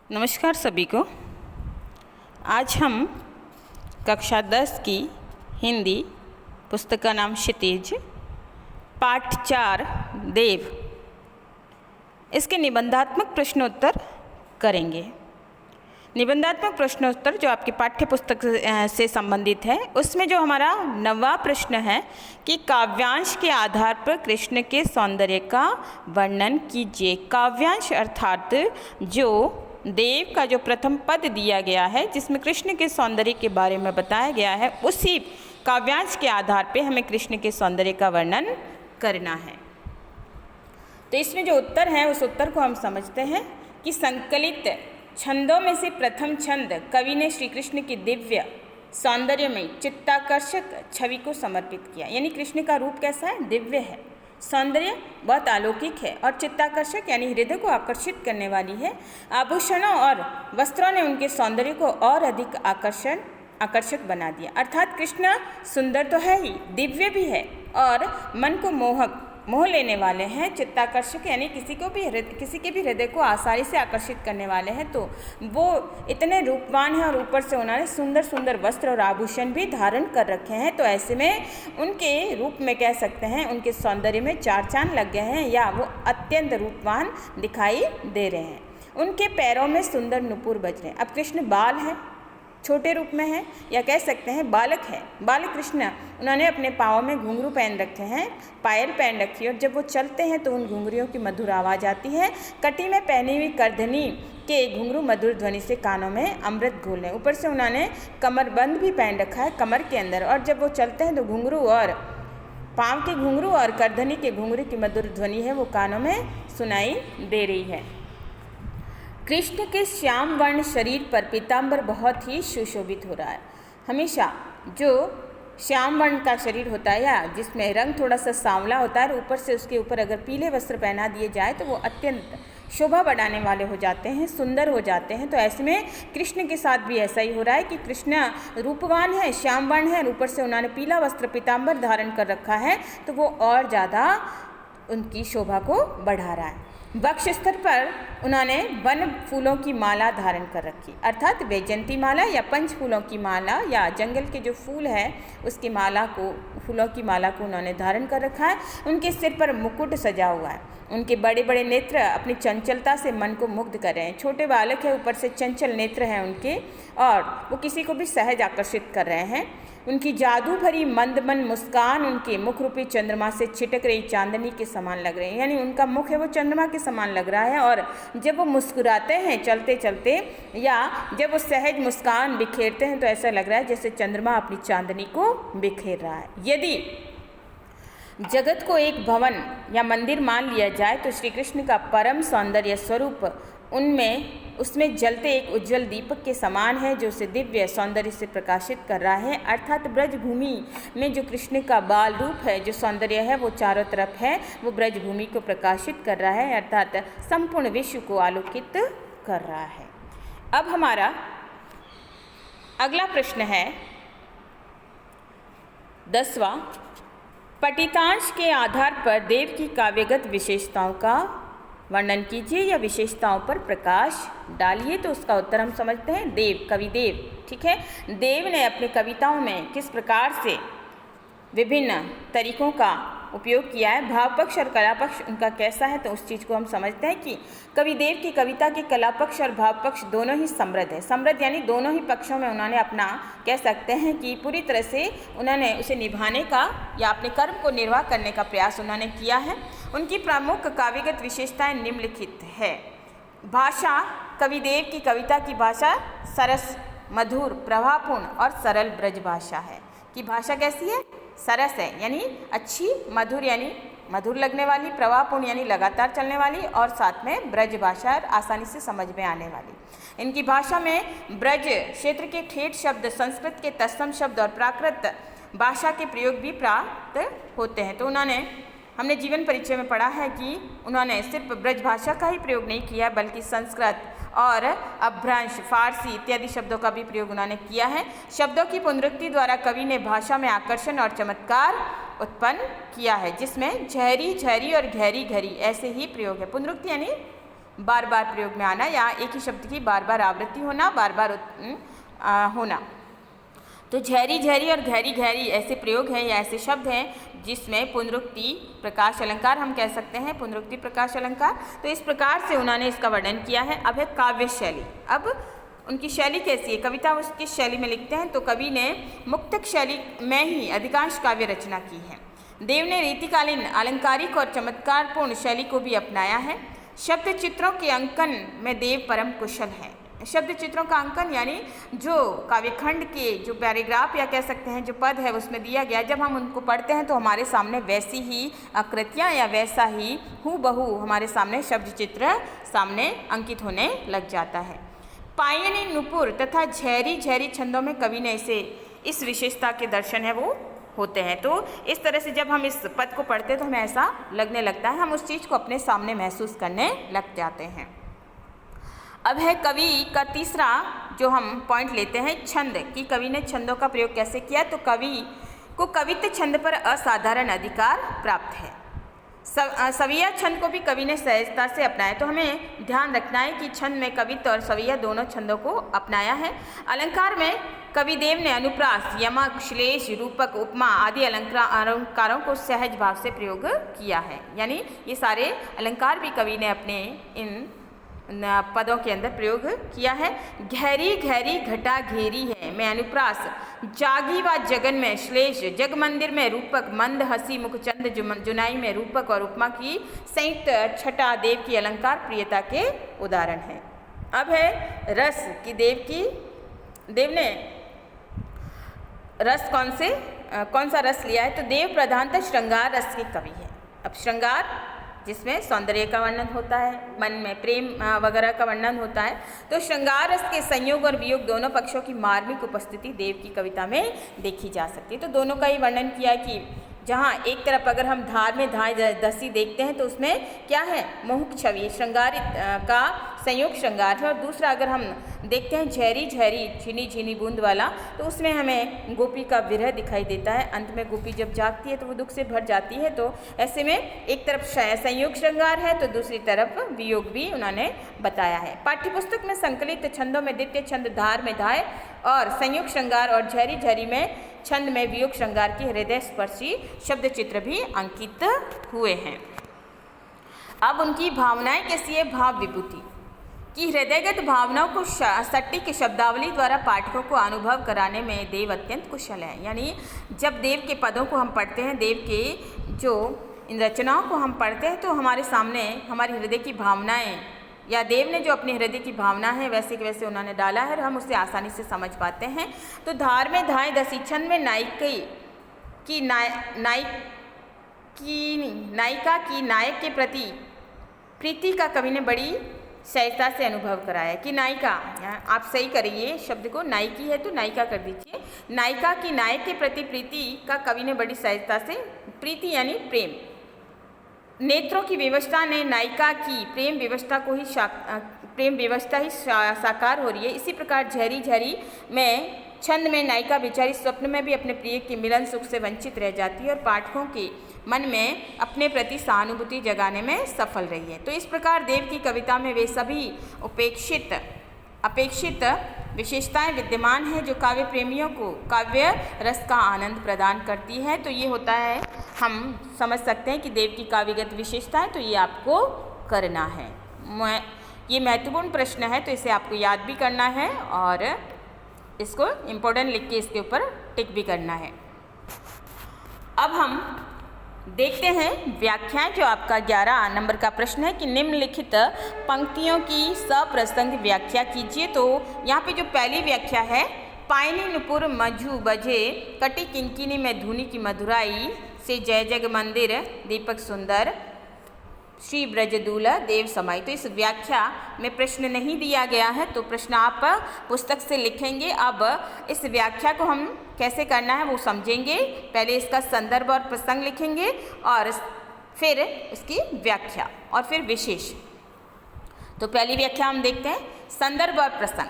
नमस्कार सभी को। आज हम कक्षा 10 की हिंदी पुस्तक का नाम क्षितिज, पाठ 4 देव, इसके निबंधात्मक प्रश्नोत्तर करेंगे। निबंधात्मक प्रश्नोत्तर जो आपकी पाठ्य पुस्तक से संबंधित है, उसमें जो हमारा 9वां प्रश्न है कि काव्यांश के आधार पर कृष्ण के सौंदर्य का वर्णन कीजिए। काव्यांश अर्थात जो देव का जो प्रथम पद दिया गया है, जिसमें कृष्ण के सौंदर्य के बारे में बताया गया है, उसी काव्यांश के आधार पे हमें कृष्ण के सौंदर्य का वर्णन करना है। तो इसमें जो उत्तर है उस उत्तर को हम समझते हैं कि संकलित छंदों में से प्रथम छंद कवि ने श्री कृष्ण की दिव्य सौंदर्य में चित्ताकर्षक छवि को समर्पित किया। यानी कृष्ण का रूप कैसा है? दिव्य है, सौंदर्य बहुत अलौकिक है और चित्ताकर्षक यानी हृदय को आकर्षित करने वाली है। आभूषणों और वस्त्रों ने उनके सौंदर्य को और अधिक आकर्षक बना दिया। अर्थात कृष्ण सुंदर तो है ही, दिव्य भी है और मन को मोह लेने वाले हैं। चित्ताकर्षक यानी किसी के भी हृदय को आसानी से आकर्षित करने वाले हैं। तो वो इतने रूपवान हैं और ऊपर से उन्होंने सुंदर सुंदर वस्त्र और आभूषण भी धारण कर रखे हैं। तो ऐसे में उनके रूप में कह सकते हैं, उनके सौंदर्य में चार चांद लग गए हैं या वो अत्यंत रूपवान दिखाई दे रहे हैं। उनके पैरों में सुंदर नुपुर बज रहे हैं। अब कृष्ण बाल है, छोटे रूप में है, या कह सकते हैं बालक है। बालक कृष्ण, उन्होंने अपने पाँवों में घुंघरू पहन रखे हैं, पायल पहन रखी है और जब वो चलते हैं तो उन घुंघरुओं की मधुर आवाज़ आती है। कटी में पहनी हुई करधनी के घुंघरू मधुर ध्वनि से कानों में अमृत घोल रहे हैं। ऊपर से उन्होंने कमरबंद भी पहन रखा है कमर के अंदर, और जब वो चलते हैं तो घुंघरू और पाँव के घुंघरू और करधनी के घुंघरू की मधुर ध्वनि है वो कानों में सुनाई दे रही है। कृष्ण के श्याम वर्ण शरीर पर पीताम्बर बहुत ही सुशोभित हो रहा है। हमेशा जो श्याम वर्ण का शरीर होता है या जिसमें रंग थोड़ा सा सांवला होता है, ऊपर से उसके ऊपर अगर पीले वस्त्र पहना दिए जाए तो वो अत्यंत शोभा बढ़ाने वाले हो जाते हैं, सुंदर हो जाते हैं। तो ऐसे में कृष्ण के साथ भी ऐसा ही हो रहा है कि कृष्ण रूपवान है, श्याम वर्ण है और ऊपर से उन्होंने पीला वस्त्र पीताम्बर धारण कर रखा है, तो वो और ज़्यादा उनकी शोभा को बढ़ा रहा है। वक्ष स्तर पर उन्होंने वन फूलों की माला धारण कर रखी, अर्थात वैजयंती माला या पंच फूलों की माला या जंगल के जो फूल है उसकी माला को, फूलों की माला को उन्होंने धारण कर रखा है। उनके सिर पर मुकुट सजा हुआ है। उनके बड़े बड़े नेत्र अपनी चंचलता से मन को मुग्ध कर रहे हैं। छोटे बालक है, ऊपर से चंचल नेत्र हैं उनके और वो किसी को भी सहज आकर्षित कर रहे हैं। उनकी जादू भरी मंद मंद मुस्कान उनके मुख रूपी चंद्रमा से छिटक रही चांदनी के समान लग रहे हैं। यानी उनका मुख है वो चंद्रमा के समान लग रहा है और जब वो मुस्कुराते हैं चलते चलते या जब वो सहज मुस्कान बिखेरते हैं तो ऐसा लग रहा है जैसे चंद्रमा अपनी चांदनी को बिखेर रहा है। यदि जगत को एक भवन या मंदिर मान लिया जाए तो श्री कृष्ण का परम सौंदर्य स्वरूप उसमें जलते एक उज्जवल दीपक के समान है, जो उसे दिव्य सौंदर्य से प्रकाशित कर रहा है। अर्थात ब्रजभूमि में जो कृष्ण का बाल रूप है, जो सौंदर्य है वो चारों तरफ है, वो ब्रजभूमि को प्रकाशित कर रहा है, अर्थात संपूर्ण विश्व को आलोकित कर रहा है। अब हमारा अगला प्रश्न है 10वां। पठितांश के आधार पर देव की काव्यगत विशेषताओं का वर्णन कीजिए या विशेषताओं पर प्रकाश डालिए। तो उसका उत्तर हम समझते हैं देव, कवि देव। ठीक है, देव ने अपनी कविताओं में किस प्रकार से विभिन्न तरीकों का उपयोग किया है, भाव पक्ष और कला पक्ष उनका कैसा है, तो उस चीज़ को हम समझते हैं कि कवि देव की कविता के कला पक्ष और भाव पक्ष दोनों ही समृद्ध है। समृद्ध यानी दोनों ही पक्षों में उन्होंने अपना, कह सकते हैं कि पूरी तरह से उन्होंने उसे निभाने का या अपने कर्म को निर्वाह करने का प्रयास उन्होंने किया है। उनकी प्रमुख काव्यगत विशेषताएं निम्नलिखित है। भाषा, कवि देव की कविता की भाषा सरस, मधुर, प्रभावपूर्ण और सरल ब्रज भाषा है। कि भाषा कैसी है? सरस है, यानी अच्छी, मधुर यानी मधुर लगने वाली, प्रभावपूर्ण यानी लगातार चलने वाली, और साथ में ब्रज भाषा आसानी से समझ में आने वाली। इनकी भाषा में ब्रज क्षेत्र के ठेठ शब्द, संस्कृत के तत्सम शब्द और प्राकृत भाषा के प्रयोग भी प्राप्त होते हैं। तो हमने जीवन परिचय में पढ़ा है कि उन्होंने सिर्फ ब्रज भाषा का ही प्रयोग नहीं किया, बल्कि संस्कृत और अपभ्रंश, फारसी इत्यादि शब्दों का भी प्रयोग उन्होंने किया है। शब्दों की पुनरुक्ति द्वारा कवि ने भाषा में आकर्षण और चमत्कार उत्पन्न किया है, जिसमें झहरी झहरी और घहरी घहरी ऐसे ही प्रयोग है। पुनरुक्ति यानी बार बार प्रयोग में आना या एक ही शब्द की बार बार आवृत्ति होना, बार बार होना। तो झैरी झैरी और घैरी घैरी ऐसे प्रयोग हैं या ऐसे शब्द हैं जिसमें पुनरुक्ति प्रकाश अलंकार हम कह सकते हैं, पुनरुक्ति प्रकाश अलंकार। तो इस प्रकार से उन्होंने इसका वर्णन किया है। अब है काव्य शैली। अब उनकी शैली कैसी है, कविता उसकी शैली में लिखते हैं तो कवि ने मुक्तक शैली में ही अधिकांश काव्य रचना की है। देव ने रीतिकालीन अलंकारिक और चमत्कारपूर्ण शैली को भी अपनाया है। शब्द चित्रों के अंकन में देव परम कुशल हैं। शब्द चित्रों का अंकन यानी जो काव्यखंड के जो पैराग्राफ या कह सकते हैं जो पद है उसमें दिया गया, जब हम उनको पढ़ते हैं तो हमारे सामने वैसी ही आकृतियाँ या वैसा ही हूबहू हमारे सामने शब्द चित्र सामने अंकित होने लग जाता है। पायनी नुपुर तथा झैरी झैरी छंदों में कवि ने इस विशेषता के दर्शन है वो होते हैं। तो इस तरह से जब हम इस पद को पढ़ते हैं तो हमें ऐसा लगने लगता है, हम उस चीज़ को अपने सामने महसूस करने लग जाते हैं। अब है कवि का तीसरा जो हम पॉइंट लेते हैं, छंद कि कवि ने छंदों का प्रयोग कैसे किया। तो कवि को कवित्व छंद पर असाधारण अधिकार प्राप्त है। सविया छंद को भी कवि ने सहजता से अपनाया। तो हमें ध्यान रखना है कि छंद में कवित्व और सविया दोनों छंदों को अपनाया है। अलंकार में कवि देव ने अनुप्रास, यमक, श्लेष, रूपक, उपमा आदि अलंकारों को सहज भाव से प्रयोग किया है। यानी ये सारे अलंकार भी कवि ने अपने इन पदों के अंदर प्रयोग किया है। घैरी घैरी घटा घेरी है में अनुप्रास, जागी व जगन में श्लेष, जग मंदिर में रूपक, मंद हंसी मुखचंद जुनाई में रूपक और उपमा की संयुक्त छटा देव की अलंकार प्रियता के उदाहरण है। अब है रस कि देव ने रस कौन सा रस लिया है। तो देव प्रधानतः श्रृंगार रस के कवि है। अब श्रृंगार जिसमें सौंदर्य का वर्णन होता है, मन में प्रेम वगैरह का वर्णन होता है। तो श्रृंगार रस के संयोग और वियोग दोनों पक्षों की मार्मिक उपस्थिति देव की कविता में देखी जा सकती है। तो दोनों का ही वर्णन किया कि जहाँ एक तरफ अगर हम धार में धाय दसी देखते हैं तो उसमें क्या है, मोहक छवि श्रृंगारित का संयोग श्रृंगार है। और दूसरा अगर हम देखते हैं झैरी झैरी झिनी झिनी बूंद वाला, तो उसमें हमें गोपी का विरह दिखाई देता है। अंत में गोपी जब जागती है तो वो दुख से भर जाती है। तो ऐसे में एक तरफ संयोग श्रृंगार है तो दूसरी तरफ वियोग भी उन्होंने बताया है। पाठ्यपुस्तक में संकलित छंदों में द्वितीय छंद धार में धाय और संयोग श्रृंगार और झैरी झैरी में छंद में वियोग श्रृंगार की हृदय स्पर्शी शब्द चित्र भी अंकित हुए हैं। अब उनकी भावनाएं कैसी है, भाव विभूति कि हृदयगत भावनाओं को सटीक शब्दावली द्वारा पाठकों को अनुभव कराने में देव अत्यंत कुशल है। यानी जब देव के पदों को हम पढ़ते हैं, देव के जो इन रचनाओं को हम पढ़ते हैं तो हमारे सामने हमारी हृदय की भावनाएं या देव ने जो अपने हृदय की भावना है वैसे के वैसे उन्होंने डाला है और हम उसे आसानी से समझ पाते हैं। तो धार में धाय दसी छंद में नायिका की नायक के प्रति प्रीति का कवि ने बड़ी सहजता से अनुभव कराया कि नायिका, आप सही करिए शब्द को, नायिकी है तो नायिका कर दीजिए। नायिका की नायक के प्रति प्रीति का कवि ने बड़ी सहजता से, प्रीति यानी प्रेम, नेत्रों की व्यवस्था ने नायिका की प्रेम व्यवस्था ही साकार हो रही है। इसी प्रकार झैरी झैरी में छंद में नायिका बेचारी स्वप्न में भी अपने प्रिय के मिलन सुख से वंचित रह जाती है और पाठकों के मन में अपने प्रति सहानुभूति जगाने में सफल रही है। तो इस प्रकार देव की कविता में वे सभी अपेक्षित विशेषताएं विद्यमान हैं जो काव्य प्रेमियों को काव्य रस का आनंद प्रदान करती है। तो ये होता है, हम समझ सकते हैं कि देव की काव्यगत विशेषताएं, तो ये आपको करना है। ये महत्वपूर्ण प्रश्न है तो इसे आपको याद भी करना है और इसको इम्पोर्टेंट लिख के इसके ऊपर टिक भी करना है। अब हम देखते हैं व्याख्याएं, जो आपका 11 नंबर का प्रश्न है कि निम्नलिखित पंक्तियों की सप्रसंग व्याख्या कीजिए। तो यहाँ पे जो पहली व्याख्या है, पायनी नुपुर मझु बजे कटी किंकिनी में धुनी की मधुराई से जय जग मंदिर दीपक सुंदर श्री ब्रजदूला देव समाई। तो इस व्याख्या में प्रश्न नहीं दिया गया है तो प्रश्न आप पुस्तक से लिखेंगे। अब इस व्याख्या को हम कैसे करना है वो समझेंगे। पहले इसका संदर्भ और प्रसंग लिखेंगे और फिर इसकी व्याख्या और फिर विशेष। तो पहली व्याख्या हम देखते हैं, संदर्भ और प्रसंग।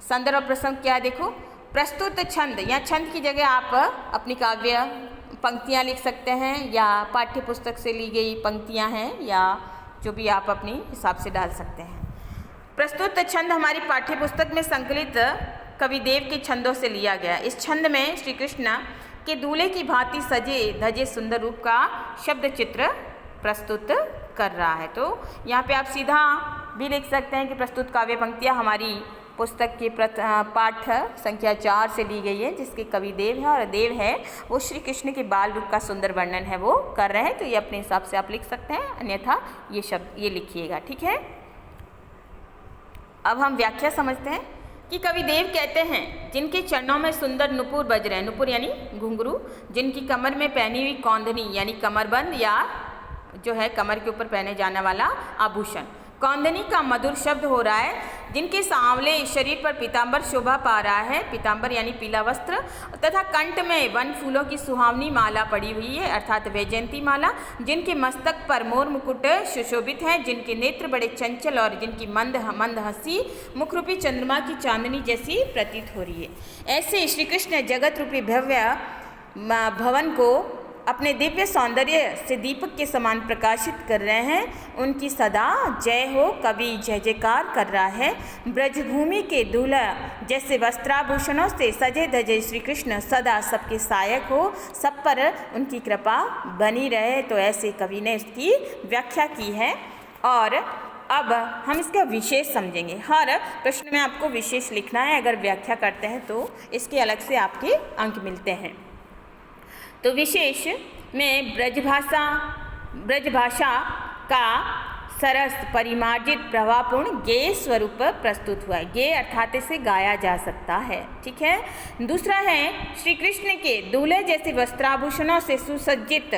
संदर्भ और प्रसंग क्या है, देखो, प्रस्तुत छंद या छंद की जगह आप अपनी काव्य पंक्तियाँ लिख सकते हैं या पाठ्य पुस्तक से ली गई पंक्तियाँ हैं या जो भी आप अपनी हिसाब से डाल सकते हैं। प्रस्तुत छंद हमारी पाठ्य पुस्तक में संकलित कविदेव के छंदों से लिया गया। इस छंद में श्री कृष्ण के दूल्हे की भांति सजे धजे सुंदर रूप का शब्द चित्र प्रस्तुत कर रहा है। तो यहाँ पे आप सीधा भी लिख सकते हैं कि प्रस्तुत काव्य पंक्तियाँ हमारी पुस्तक के पाठ संख्या 4 से ली गई है, जिसके कवि देव है और देव है वो श्री कृष्ण के बाल रूप का सुंदर वर्णन है वो कर रहे हैं। तो ये अपने हिसाब से आप लिख सकते हैं, अन्यथा ये शब्द ये लिखिएगा, ठीक है। अब हम व्याख्या समझते हैं कि कवि देव कहते हैं, जिनके चरणों में सुंदर नुपुर बज रहे हैं, नुपुर यानी घुंघरू, जिनकी कमर में पहनी हुई कौंधनी यानी कमरबंद या जो है कमर के ऊपर पहने जाने वाला आभूषण, कौंधनी का मधुर शब्द हो रहा है, जिनके सांवले शरीर पर पीतांबर शोभा पा रहा है, पीतांबर यानी पीला वस्त्र, तथा कंठ में वन फूलों की सुहावनी माला पड़ी हुई है अर्थात वैजयंती माला, जिनके मस्तक पर मोर मुकुट सुशोभित हैं, जिनके नेत्र बड़े चंचल और जिनकी मंद हंसी मुखरूपी चंद्रमा की चांदनी जैसी प्रतीत हो रही है। ऐसे श्री कृष्ण जगत रूपी भव्य भवन को अपने दिव्य सौंदर्य से दीपक के समान प्रकाशित कर रहे हैं। उनकी सदा जय हो, कवि जय जयकार कर रहा है। ब्रजभूमि के दूल्हा जैसे वस्त्राभूषणों से सजे धजे श्री कृष्ण सदा सबके सहायक हो, सब पर उनकी कृपा बनी रहे। तो ऐसे कवि ने इसकी व्याख्या की है और अब हम इसका विशेष समझेंगे। हर प्रश्न में आपको विशेष लिखना है, अगर व्याख्या करते हैं तो इसके अलग से आपके अंक मिलते हैं। तो विशेष में ब्रजभाषा का सरस परिमार्जित प्रभावपूर्ण गेय स्वरूप प्रस्तुत हुआ है। गेय अर्थात इसे गाया जा सकता है, ठीक है। दूसरा है श्री कृष्ण के दूल्हे जैसे वस्त्राभूषणों से सुसज्जित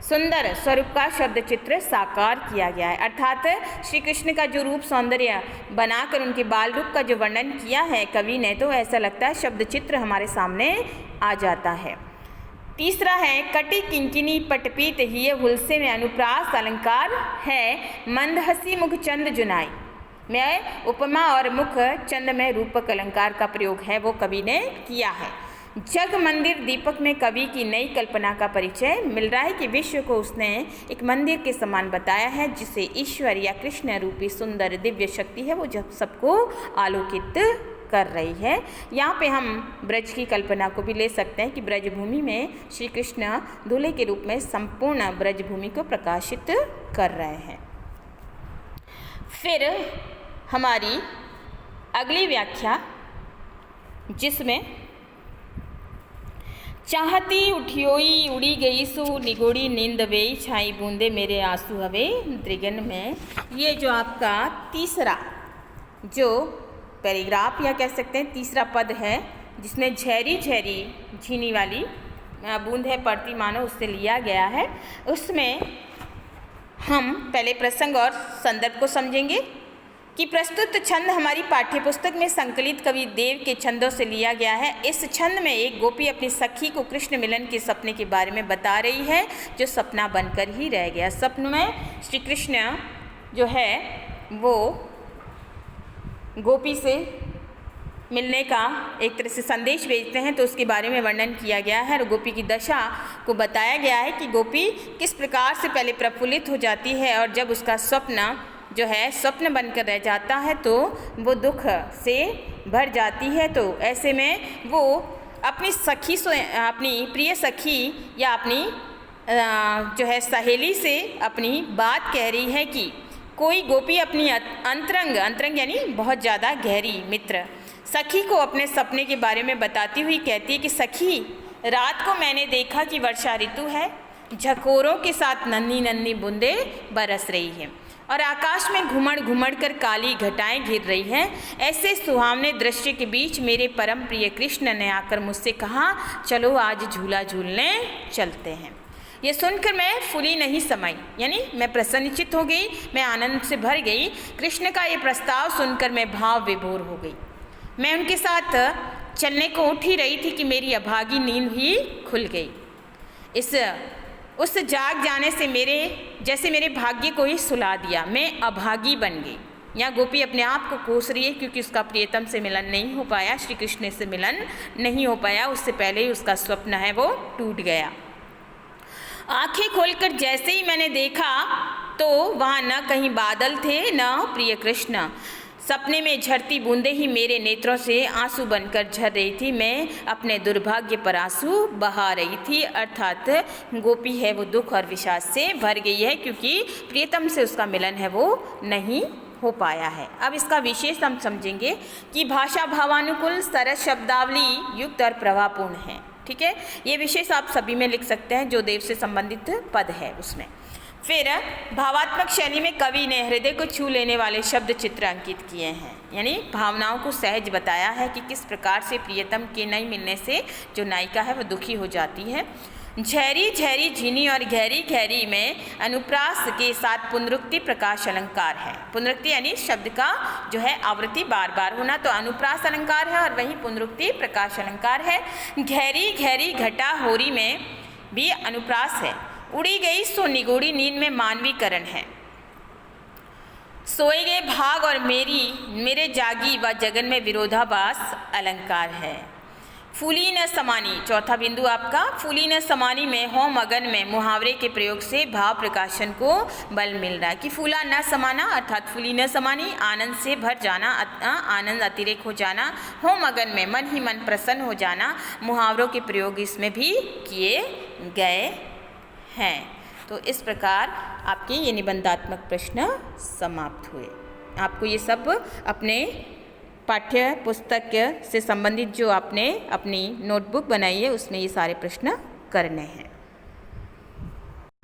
सुंदर स्वरूप का शब्द चित्र साकार किया गया है, अर्थात श्री कृष्ण का जो रूप सौंदर्य बनाकर उनके बाल रूप का जो वर्णन किया है कवि ने, तो ऐसा लगता है शब्द चित्र हमारे सामने आ जाता है। तीसरा है कटि किंकिनी पटपीत हिय हुलसे में अनुप्रास अलंकार है, मंदहसी मुख चंद जुनाई में उपमा और मुख चंद में रूपक अलंकार का प्रयोग है वो कवि ने किया है। जग मंदिर दीपक में कवि की नई कल्पना का परिचय मिल रहा है कि विश्व को उसने एक मंदिर के समान बताया है, जिसे ईश्वर या कृष्ण रूपी सुंदर दिव्य शक्ति है वो जब सबको आलोकित कर रही है। यहाँ पे हम ब्रज की कल्पना को भी ले सकते हैं कि ब्रजभूमि में श्री कृष्ण दूल्हे के रूप में संपूर्ण ब्रजभूमि को प्रकाशित कर रहे हैं। फिर हमारी अगली व्याख्या, जिसमें चाहती उठियोई उड़ी गई सु निगोड़ी नींद वेई छाई बूंदे मेरे आंसू हवे त्रिगन में, ये जो आपका तीसरा जो पैराग्राफ या कह सकते हैं तीसरा पद है, जिसमें झैरी झैरी झीनी वाली बूंदें पड़ती मानो उससे लिया गया है, उसमें हम पहले प्रसंग और संदर्भ को समझेंगे कि प्रस्तुत छंद हमारी पाठ्यपुस्तक में संकलित कवि देव के छंदों से लिया गया है। इस छंद में एक गोपी अपनी सखी को कृष्ण मिलन के सपने के बारे में बता रही है, जो सपना बनकर ही रह गया। सपन में श्री कृष्ण जो है वो गोपी से मिलने का एक तरह से संदेश भेजते हैं, तो उसके बारे में वर्णन किया गया है और गोपी की दशा को बताया गया है कि गोपी किस प्रकार से पहले प्रफुल्लित हो जाती है और जब उसका स्वप्न जो है स्वप्न बनकर रह जाता है तो वो दुख से भर जाती है। तो ऐसे में वो अपनी सखी से, अपनी प्रिय सखी या अपनी जो है सहेली से अपनी बात कह रही है कि कोई गोपी अपनी अंतरंग यानी बहुत ज़्यादा गहरी मित्र सखी को अपने सपने के बारे में बताती हुई कहती है कि सखी, रात को मैंने देखा कि वर्षा ऋतु है, झकोरों के साथ नन्ही नन्ही बूंदें बरस रही हैं और आकाश में घुमड़ घुमड़ कर काली घटाएं घिर रही हैं। ऐसे सुहावने दृश्य के बीच मेरे परम प्रिय कृष्ण ने आकर मुझसे कहा, चलो आज झूला झूलने चलते हैं। ये सुनकर मैं फूली नहीं समाई, यानी मैं प्रसन्नचित हो गई, मैं आनंद से भर गई। कृष्ण का ये प्रस्ताव सुनकर मैं भाव विभोर हो गई। मैं उनके साथ चलने को उठ ही रही थी कि मेरी अभागी नींद ही खुल गई। उस जाग जाने से मेरे भाग्य को ही सुला दिया, मैं अभागी बन गई। यहाँ गोपी अपने आप को कोस रही है क्योंकि उसका प्रियतम से मिलन नहीं हो पाया, श्री कृष्ण से मिलन नहीं हो पाया, उससे पहले ही उसका स्वप्न है वो टूट गया। आंखें खोलकर जैसे ही मैंने देखा तो वहाँ न कहीं बादल थे न प्रिय कृष्ण। सपने में झरती बूंदे ही मेरे नेत्रों से आंसू बनकर झर रही थी। मैं अपने दुर्भाग्य पर आंसू बहा रही थी। अर्थात गोपी है वो दुख और विषाद से भर गई है, क्योंकि प्रियतम से उसका मिलन है वो नहीं हो पाया है। अब इसका विशेष हम समझेंगे कि भाषा भावानुकूल, सरस शब्दावली युक्त और प्रभावपूर्ण है। ठीक है, ये विशेष आप सभी में लिख सकते हैं जो देव से संबंधित पद है उसमें। फिर भावात्मक शैली में कवि ने हृदय को छू लेने वाले शब्द चित्र अंकित किए हैं, यानी भावनाओं को सहज बताया है कि किस प्रकार से प्रियतम के नहीं मिलने से जो नायिका है वो दुखी हो जाती है। झैरी झैरी झीनी और गहरी गहरी में अनुप्रास के साथ पुनरुक्ति प्रकाश अलंकार है। पुनरुक्ति यानी शब्द का जो है आवृत्ति बार बार होना, तो अनुप्रास अलंकार है और वही पुनरुक्ति प्रकाश अलंकार है। गहरी गहरी घटा होरी में भी अनुप्रास है। उड़ी गई सो निगूढ़ी नींद में मानवीकरण है। सोए गए भाग और मेरे जागी व जगन में विरोधाभास अलंकार है। फूली न समानी, चौथा बिंदु आपका फूली न समानी में हो मगन में मुहावरे के प्रयोग से भाव प्रकाशन को बल मिल रहा है कि फूला न समाना अर्थात फूली न समानी, आनंद से भर जाना, आनंद अतिरेक हो जाना, हो मगन में मन ही मन प्रसन्न हो जाना, मुहावरों के प्रयोग इसमें भी किए गए हैं। तो इस प्रकार आपके ये निबंधात्मक प्रश्न समाप्त हुए। आपको ये सब अपने पाठ्य पुस्तक से संबंधित जो आपने अपनी नोटबुक बनाई है उसमें ये सारे प्रश्न करने हैं।